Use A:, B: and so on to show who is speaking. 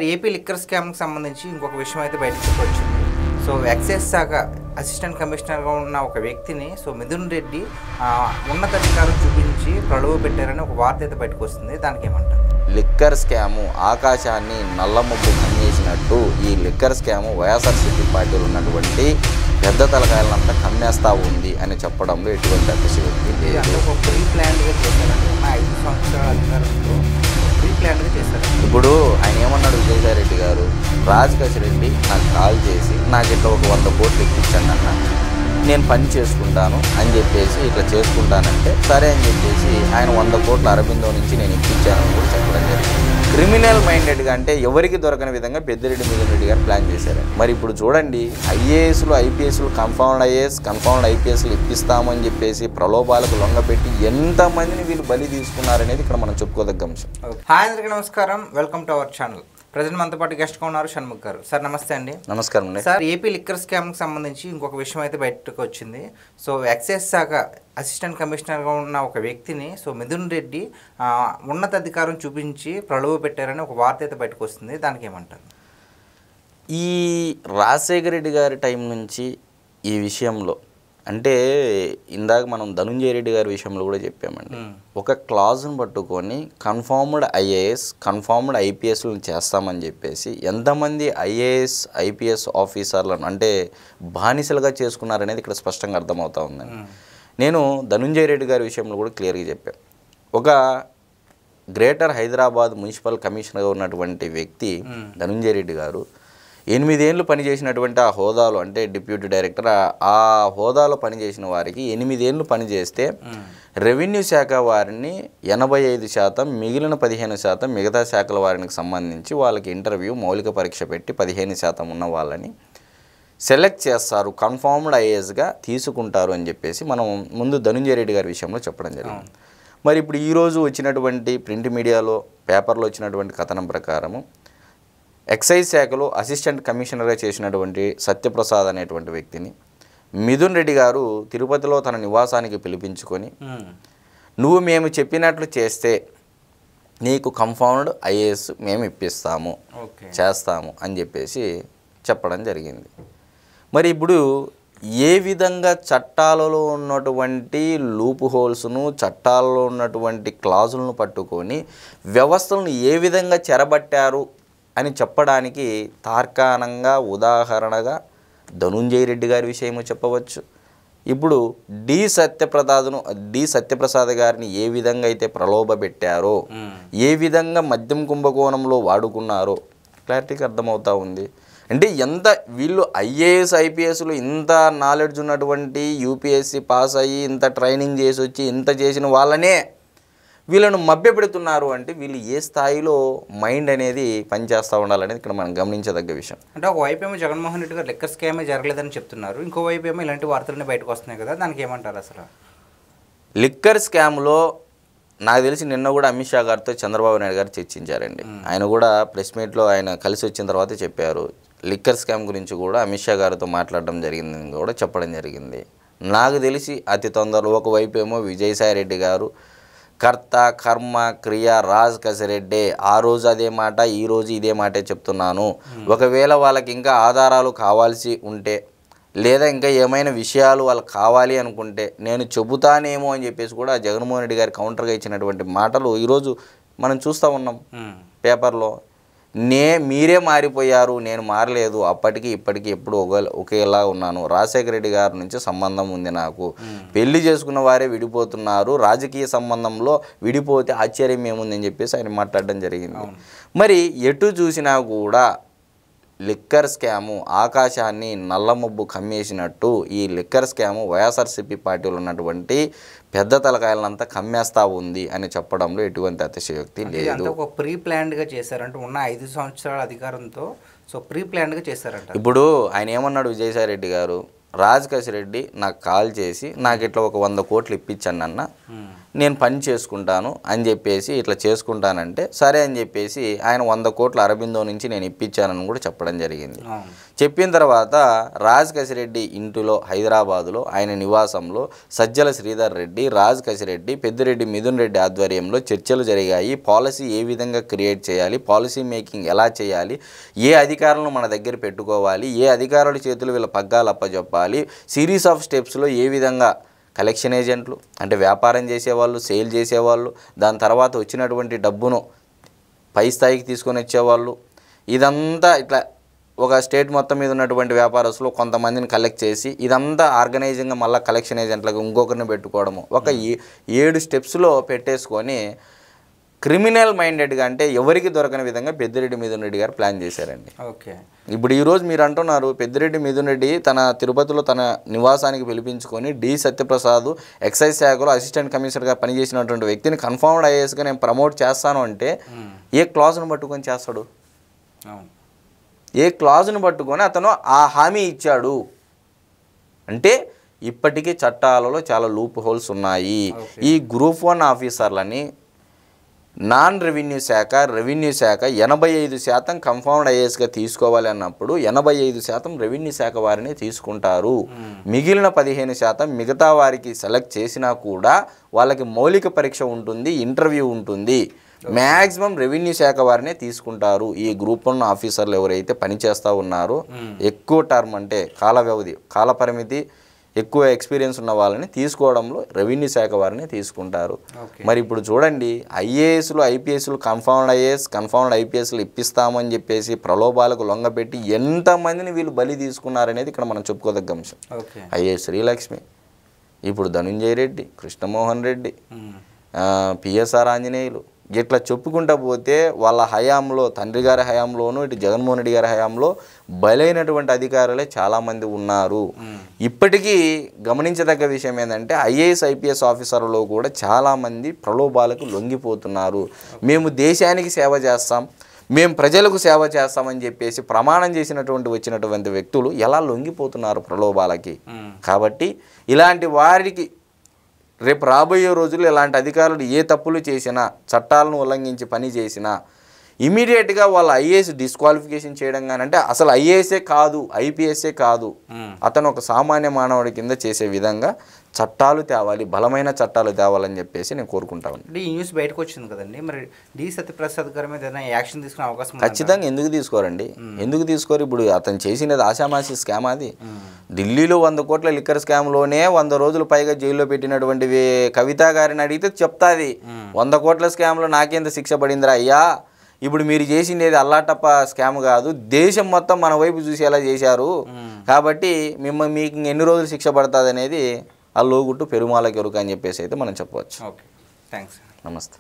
A: AP liquor స్కామ్‌కి సంబంధించి ఇంకొక విషయం అయితే బయటకు వచ్చింది. ఎక్సైజ్ శాఖ అసిస్టెంట్ కమిషనర్‌గా ఉన్న ఒక వ్యక్తిని మిథున్ రెడ్డి ఉన్నతాధికారం చూపించి ప్రలోభపెట్టారని ఒక వార్త అయితే బయటకు వస్తుంది. దానికి ఏమంటారు?
B: లిక్కర్ స్కాము ఆకాశాన్ని నల్లమబ్బు కమ్మేసినట్టు ఈ లిక్కర్ స్కాము వైఎస్ఆర్సీపీ పార్టీలో ఉన్నటువంటి పెద్ద తలకాయలంతా కమ్మేస్తూ ఉంది అని చెప్పడంలో ఎటువంటి అతిశయోక్తి లేదు.
A: ఒక ప్రీ ప్లాన్డ్‌గా చేశారంటే ఉన్న 5 సంవత్సరాల అధికారంతో ప్రీ ప్లాన్డ్‌గా చేశారు.
B: ఇప్పుడు ఆయన ఏమన్నాడు విజయసాయిరెడ్డి గారు, రాజకేశ్ రెడ్డి నాకు కాల్ చేసి నాకు ఇట్లా ఒక 100 కోట్లు ఎక్కించండి అన్న, నేను పని చేసుకుంటాను అని చెప్పేసి ఇట్లా చేసుకుంటానంటే సరే అని చెప్పేసి ఆయన 100 కోట్ల అరబిందో నుంచి నేను ఎక్కించానని కూడా చెప్పడం జరిగింది. క్రిమినల్ మైండెడ్గా అంటే ఎవరికి దొరకని విధంగా పెద్దిరెడ్డి మిథున్ రెడ్డి గారు ప్లాన్ చేశారు. మరి ఇప్పుడు చూడండి, ఐఏఎస్లు ఐపీఎస్లు కన్ఫర్మ్డ్ ఐఏఎస్ కన్ఫర్మ్డ్ ఐపీఎస్లు ఇప్పిస్తామని చెప్పేసి ప్రలోభాలకు లొంగపెట్టి ఎంతమందిని వీళ్ళు బలి తీసుకున్నారనేది ఇక్కడ మనం చెప్పుకోదగ్గ అంశం.
A: హాయ్ అందరికీ నమస్కారం, welcome to our channel. Present మనతో పాటు గెస్ట్గా ఉన్నారు షణ్ముఖ్ గారు. సార్ నమస్తే అండి.
B: నమస్కారం అండి.
A: సార్, ఏపీ లిక్కర్ స్కామ్కి సంబంధించి ఇంకొక విషయం అయితే బయటకు వచ్చింది. ఎక్సైజ్ శాఖ అసిస్టెంట్ కమిషనర్గా ఉన్న ఒక వ్యక్తిని మిథున్ రెడ్డి ఉన్నతాధికారం చూపించి ప్రలోభపెట్టారని ఒక వార్త అయితే బయటకు వస్తుంది. దానికి ఏమంటారు?
B: ఈ రాజశేఖర రెడ్డి గారి టైం నుంచి ఈ విషయంలో అంటే ఇందాక మనం ధనుంజయ రెడ్డి గారి విషయంలో కూడా చెప్పామండి. ఒక క్లాజ్ను పట్టుకొని కన్ఫర్మ్డ్ ఐఏఎస్ కన్ఫర్మ్డ్ ఐపీఎస్లను చేస్తామని చెప్పేసి ఎంతమంది ఐఏఎస్ ఐపీఎస్ ఆఫీసర్లను అంటే బానిసలుగా చేసుకున్నారనేది ఇక్కడ స్పష్టంగా అర్థమవుతా ఉందండి. నేను ధనుంజయ రెడ్డి గారి విషయంలో కూడా క్లియర్గా చెప్పాను. ఒక గ్రేటర్ హైదరాబాద్ మున్సిపల్ కమిషనర్గా ఉన్నటువంటి వ్యక్తి ధనుంజయ రెడ్డి గారు 8 ఏళ్ళు పనిచేసినటువంటి ఆ హోదాలో అంటే డిప్యూటీ డైరెక్టర్ ఆ హోదాలో పనిచేసిన వారికి 8 ఏళ్ళు పనిచేస్తే రెవెన్యూ శాఖ వారిని 85%, మిగిలిన 15% మిగతా శాఖల వారికి సంబంధించి వాళ్ళకి ఇంటర్వ్యూ మౌలిక పరీక్ష పెట్టి 15% ఉన్న వాళ్ళని సెలెక్ట్ చేస్తారు, కన్ఫర్మ్డ్ ఐఏఎస్గా తీసుకుంటారు అని చెప్పేసి మనం ముందు ధనుంజయ రెడ్డి గారి విషయంలో చెప్పడం జరిగింది. మరి ఇప్పుడు ఈరోజు వచ్చినటువంటి ప్రింట్ మీడియాలో పేపర్లో వచ్చినటువంటి కథనం ప్రకారము ఎక్సైజ్ శాఖలో అసిస్టెంట్ కమిషనర్గా చేసినటువంటి సత్యప్రసాద్ అనేటువంటి వ్యక్తిని మిథున్ రెడ్డి గారు తిరుపతిలో తన నివాసానికి పిలిపించుకొని నువ్వు మేము చెప్పినట్లు చేస్తే నీకు కన్ఫర్మ్డ్ ఐఏఎస్ మేము ఇప్పిస్తాము చేస్తాము అని చెప్పేసి చెప్పడం జరిగింది. మరి ఇప్పుడు ఏ విధంగా చట్టాలలో ఉన్నటువంటి లూప్ హోల్స్ను చట్టాలలో ఉన్నటువంటి క్లాజులను పట్టుకొని వ్యవస్థలను ఏ విధంగా చెరబట్టారు అని చెప్పడానికి తార్కాణంగా ఉదాహరణగా ధనుంజయ రెడ్డి గారి విషయము చెప్పవచ్చు. ఇప్పుడు డి సత్యప్రసాద్ గారిని ఏ విధంగా అయితే ప్రలోభపెట్టారో ఏ విధంగా మద్యం కుంభకోణంలో వాడుకున్నారో క్లారిటీగా అర్థమవుతూ ఉంది. అంటే ఎంత వీళ్ళు ఐఏఎస్ ఐపీఎస్లు ఇంత నాలెడ్జ్ ఉన్నటువంటి యూపీఎస్సీ పాస్ అయ్యి ఇంత ట్రైనింగ్ చేసి వచ్చి ఇంత చేసిన వాళ్ళనే వీళ్ళను మభ్యపెడుతున్నారు అంటే వీళ్ళు ఏ స్థాయిలో మైండ్ అనేది పనిచేస్తూ ఉండాలనేది ఇక్కడ మనం గమనించదగ్గ విషయం.
A: అంటే ఒకవైపు ఏమో జగన్మోహన్ రెడ్డి గారు లిక్కర్ స్కామే జరగలేదని చెప్తున్నారు, ఇంకోవైపు ఏమో ఇలాంటి వార్తలన్నీ బయటకు వస్తున్నాయి కదా, దానికి ఏమంటారు? అసలు
B: లిక్కర్ స్కామ్లో నాకు తెలిసి నిన్న కూడా అమిత్ షా గారితో చంద్రబాబు నాయుడు గారు చర్చించారండి. ఆయన కూడా ప్రెస్ మీట్లో ఆయన కలిసి వచ్చిన తర్వాత చెప్పారు. లిక్కర్ స్కామ్ గురించి కూడా అమిత్ షా గారితో మాట్లాడడం జరిగిందని కూడా చెప్పడం జరిగింది. నాకు తెలిసి అతి తొందరలో ఒకవైపు ఏమో విజయసాయిరెడ్డి గారు కర్త కర్మ క్రియ రాజకేశ్ రెడ్డి ఆ రోజు అదే మాట ఈ రోజు ఇదే మాటే చెప్తున్నాను, ఒకవేళ వాళ్ళకి ఇంకా ఆధారాలు కావాల్సి ఉంటే లేదా ఇంకా ఏమైనా విషయాలు వాళ్ళకి కావాలి అనుకుంటే నేను చెబుతానేమో అని చెప్పేసి కూడా జగన్మోహన్ రెడ్డి గారు కౌంటర్గా ఇచ్చినటువంటి మాటలు ఈరోజు మనం చూస్తూ ఉన్నాం పేపర్లో. మీరే మారిపోయారు, నేను మారలేదు, అప్పటికి ఇప్పటికీ ఎప్పుడు ఒకేలా ఉన్నాను, రాజశేఖర రెడ్డి గారి నుంచి సంబంధం ఉంది నాకు, పెళ్లి చేసుకున్న వారే విడిపోతున్నారు, రాజకీయ సంబంధంలో విడిపోతే ఆశ్చర్యం ఏముందని చెప్పేసి ఆయన మాట్లాడడం జరిగింది. మరి ఎటు చూసినా కూడా లిక్కర్ స్కాము ఆకాశాన్ని నల్లమబ్బు కమ్మేసినట్టు ఈ లిక్కర్ స్కాము వైఎస్ఆర్సీపీ పార్టీలో ఉన్నటువంటి పెద్ద తలకాయలంతా కమ్మేస్తూ ఉంది అని చెప్పడంలో ఎటువంటి అతిశయోక్తి లేదు.
A: ఒక ప్రీ ప్లాన్డ్గా చేశారంటే ఉన్న 5 సంవత్సరాల అధికారంతో ప్రీ ప్లాన్డ్గా చేశారంట.
B: ఇప్పుడు ఆయన ఏమన్నాడు విజయసాయిరెడ్డి గారు, రాజ్ కసిరెడ్డి నాకు కాల్ చేసి నాకు ఇట్లా ఒక 100 కోట్లు ఇప్పించండి అన్న, నేను పని చేసుకుంటాను అని చెప్పేసి ఇట్లా చేసుకుంటానంటే సరే అని చెప్పేసి ఆయన 100 కోట్ల అరబిందో నుంచి నేను ఇప్పించానని కూడా చెప్పడం జరిగింది. చెప్పిన తర్వాత రాజ్ కసిరెడ్డి ఇంటిలో హైదరాబాదులో ఆయన నివాసంలో సజ్జల శ్రీధర్ రెడ్డి, రాజ్ కసిరెడ్డి, పెద్దిరెడ్డి మిథున్ రెడ్డి ఆధ్వర్యంలో చర్చలు జరిగాయి. పాలసీ ఏ విధంగా క్రియేట్ చేయాలి, పాలసీ మేకింగ్ ఎలా చేయాలి, ఏ అధికారులను మన దగ్గర పెట్టుకోవాలి, ఏ అధికారుల చేతులు వీళ్ళ పగ్గాలు అప్పచెప్పాలి, సిరీస్ ఆఫ్ స్టెప్స్లో ఏ విధంగా కలెక్షన్ ఏజెంట్లు అంటే వ్యాపారం చేసేవాళ్ళు, సేల్ చేసేవాళ్ళు, దాని తర్వాత వచ్చినటువంటి డబ్బును పై స్థాయికి తీసుకొని వచ్చేవాళ్ళు, ఇదంతా ఇట్లా ఒక స్టేట్ మొత్తం మీద ఉన్నటువంటి వ్యాపారస్తులు కొంతమందిని కలెక్ట్ చేసి ఇదంతా ఆర్గనైజింగ్గా మళ్ళీ కలెక్షన్ ఏజెంట్లకు ఇంకొకరిని పెట్టుకోవడము, ఒక 7 స్టెప్స్లో పెట్టేసుకొని క్రిమినల్ మైండెడ్గా అంటే ఎవరికి దొరకని విధంగా పెద్దిరెడ్డి మిథున్ రెడ్డి గారు ప్లాన్ చేశారండి.
A: ఓకే,
B: ఇప్పుడు ఈరోజు మీరు అంటున్నారు పెద్దిరెడ్డి మిథున్ రెడ్డి తన తిరుపతిలో తన నివాసానికి పిలిపించుకొని డి సత్యప్రసాద్ ఎక్సైజ్ శాఖలో అసిస్టెంట్ కమిషనర్గా పనిచేసినటువంటి వ్యక్తిని కన్ఫర్మ్డ్ ఐఏఎస్గా నేను ప్రమోట్ చేస్తాను అంటే ఏ క్లాజ్ను పట్టుకొని చేస్తాడు? ఏ క్లాజ్ను పట్టుకొని అతను ఆ హామీ ఇచ్చాడు అంటే ఇప్పటికీ చట్టాలలో చాలా లూప్ హోల్స్ ఉన్నాయి. ఈ గ్రూప్ 1 ఆఫీసర్లని నాన్ రెవెన్యూ శాఖ 85% కన్ఫర్మ్డ్ ఐఏఎస్గా తీసుకోవాలి అన్నప్పుడు 85% రెవెన్యూ శాఖ వారిని తీసుకుంటారు. మిగిలిన 15% మిగతా వారికి సెలెక్ట్ చేసినా కూడా వాళ్ళకి మౌలిక పరీక్ష ఉంటుంది, ఇంటర్వ్యూ ఉంటుంది. మ్యాక్సిమం రెవెన్యూ శాఖ వారినే తీసుకుంటారు. ఈ గ్రూప్ 1 ఆఫీసర్లు ఎవరైతే పనిచేస్తూ ఉన్నారో ఎక్కువ టర్మ్ అంటే కాల వ్యవధి, కాల పరిమితి ఎక్కువ ఎక్స్పీరియన్స్ ఉన్న వాళ్ళని తీసుకోవడంలో రెవెన్యూ శాఖ వారిని తీసుకుంటారు. మరి ఇప్పుడు చూడండి ఐఏఎస్లు ఐపీఎస్లు కన్ఫర్మ్డ్ ఐపీఎస్లు ఇప్పిస్తామని చెప్పేసి ప్రలోభాలకు లొంగపెట్టి ఎంతమందిని వీళ్ళు బలి తీసుకున్నారనేది ఇక్కడ మనం చెప్పుకోదగ్గ అంశం. ఐఏఎస్ శ్రీలక్ష్మి, ఇప్పుడు ధనుంజయ రెడ్డి, కృష్ణమోహన్ రెడ్డి, పిఎస్ఆర్ ఆంజనేయులు, ఇట్లా చెప్పుకుంటూ పోతే వాళ్ళ హయాంలో తండ్రి గారి హయాంలోనూ ఇటు జగన్మోహన్ రెడ్డి గారి హయాంలో బలైనటువంటి అధికారులే చాలామంది ఉన్నారు. ఇప్పటికీ గమనించదగ్గ విషయం ఏంటంటే ఐఏఎస్ ఐపీఎస్ ఆఫీసర్లో కూడా చాలామంది ప్రలోభాలకు లొంగిపోతున్నారు. మేము దేశానికి సేవ చేస్తాం, మేము ప్రజలకు సేవ చేస్తామని చెప్పేసి ప్రమాణం వచ్చినటువంటి వ్యక్తులు ఎలా లొంగిపోతున్నారు ప్రలోభాలకి. కాబట్టి ఇలాంటి వారికి రేపు రాబోయే రోజుల్లో ఇలాంటి అధికారులు ఏ తప్పులు చేసినా, చట్టాలను ఉల్లంఘించి పని చేసినా ఇమీడియట్గా వాళ్ళ ఐఏఎస్ డిస్క్వాలిఫికేషన్ చేయడం కానీ, అంటే అసలు ఐఏఎస్ఏ కాదు ఐపీఎస్ఏ కాదు అతను ఒక సామాన్య మానవుడి కింద చేసే విధంగా చట్టాలు తేవాలి, బలమైన చట్టాలు తేవాలని చెప్పేసి నేను కోరుకుంటాను.
A: అంటే ఈ న్యూస్ బయటకు వచ్చింది కదండి, మరి డి సత్యప్రసాద్ గారి మీద ఏదైనా యాక్షన్ తీసుకునే అవకాశం
B: ఖచ్చితంగా ఎందుకు తీసుకోరండి? ఎందుకు తీసుకోరు? ఇప్పుడు అతను చేసినది ఆషామాషి స్కామ్. అది ఢిల్లీలో 100 కోట్ల లిక్కర్ స్కామ్లోనే 100 రోజులు పైగా జైల్లో పెట్టినటువంటి కవిత గారిని అడిగితే చెప్తాది 100 కోట్ల స్కామ్లో నాకెంత శిక్ష పడిందిరా అయ్యా, ఇప్పుడు మీరు చేసింది ఏది అల్లాటప్ప స్కామ్ కాదు, దేశం మొత్తం మన వైపు చూసేలా చేశారు, కాబట్టి మీకు ఎన్ని రోజులు శిక్ష పడుతుంది అనేది ఆ లోగుట్టు పెరుమాళకి ఎరుక అని చెప్పేసి అయితే మనం చెప్పవచ్చు.
A: ఓకే, థ్యాంక్స్,
B: నమస్తే.